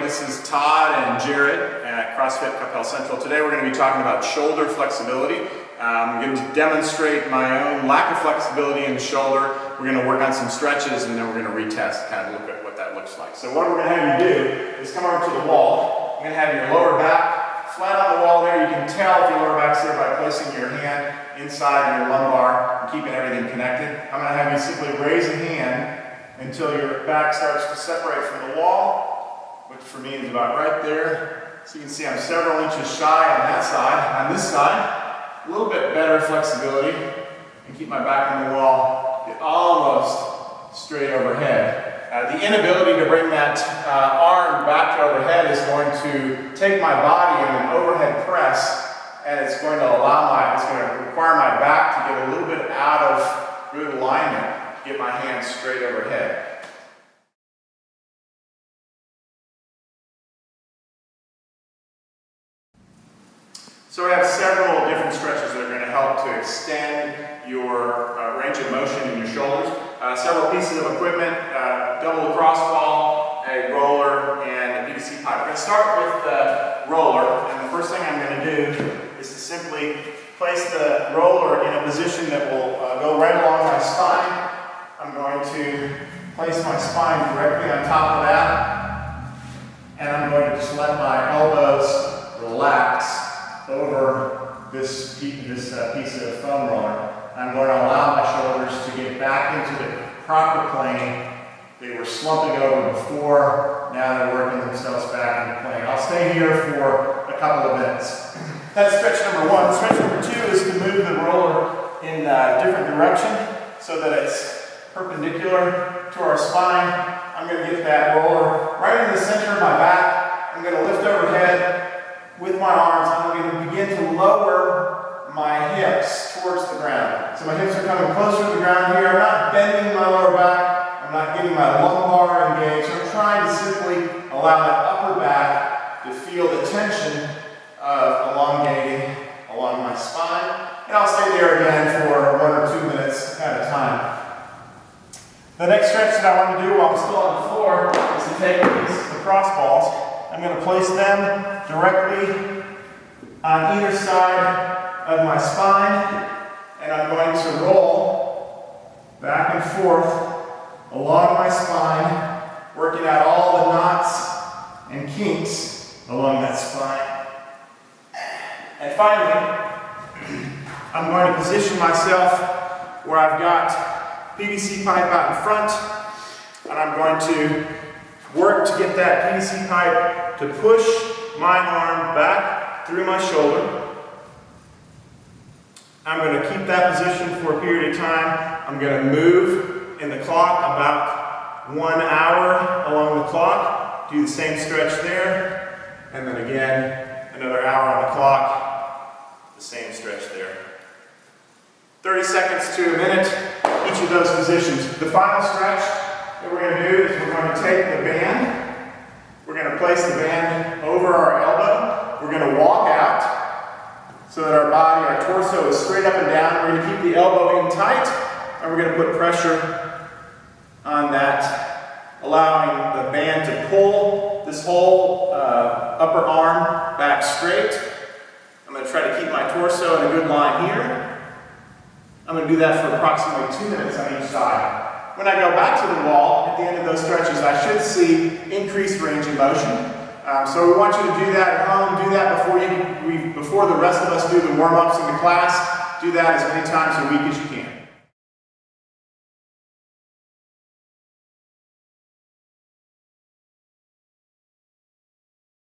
This is Todd and Jared at CrossFit Coppell Central. Today we're going to be talking about shoulder flexibility. I'm going to demonstrate my own lack of flexibility in the shoulder. We're going to work on some stretches and then we're going to retest, kind of look at what that looks like. So what we're going to have you do is come over to the wall. You're going to have your lower back flat on the wall there. You can tell if your lower back's there by placing your hand inside your lumbar and keeping everything connected. I'm going to have you simply raise a hand until your back starts to separate from the wall, which for me is about right there. So you can see I'm several inches shy on that side. On this side, a little bit better flexibility, and keep my back on the wall, get almost straight overhead. The inability to bring that arm back to overhead is going to take my body in an overhead press, and it's going to require my back to get a little bit out of good alignment. Get my hands straight overhead. So we have several different stretches that are going to help to extend your range of motion in your shoulders. Several pieces of equipment, double lacrosse ball, a roller, and a PVC pipe. We're going to start with the roller, and the first thing I'm going to do is to simply place the roller in a position that will go right along my spine. I'm going to place my spine directly on top of that, and I'm going to just let my elbows relax over this piece of foam roller. I'm going to allow my shoulders to get back into the proper plane. They were slumping over before, now they're working themselves back into plane. I'll stay here for a couple of minutes. That's stretch number one. Stretch number two is to move the roller in a different direction so that it's perpendicular to our spine. I'm going to get that roller right in the center of my back. I'm going to lift overhead with my arms. I'm going to begin to lower my hips towards the ground. So my hips are coming closer to the ground here. I'm not bending my lower back. I'm not getting my lumbar engaged. I'm trying to simply allow my upper back to feel the tension of elongating along my spine. And I'll stay there again for 1 or 2 minutes at a time. The next stretch that I want to do while I'm still on the floor is to take these lacrosse balls. I'm going to place them directly on either side of my spine, and I'm going to roll back and forth along my spine, working out all the knots and kinks along that spine. And finally, I'm going to position myself where I've got PVC pipe out in front, and I'm going to work to get that PVC pipe to push my arm back through my shoulder. I'm going to keep that position for a period of time. I'm going to move in the clock about 1 hour along the clock, do the same stretch there, and then again another hour on the clock, the same stretch there. 30 seconds to a minute, each of those positions. The final stretch that we're going to do is we're going to take the band, we're going to place the band over our elbow, we're going to walk out so that our body, our torso is straight up and down. We're going to keep the elbow in tight, and we're going to put pressure on that, allowing the band to pull this whole upper arm back straight. I'm going to try to keep my torso in a good line here. I'm going to do that for approximately 2 minutes on each side. When I go back to the wall, at the end of those stretches, I should see increased range of motion. So we want you to do that at home. Do that before the rest of us do the warm-ups in the class. Do that as many times a week as you can.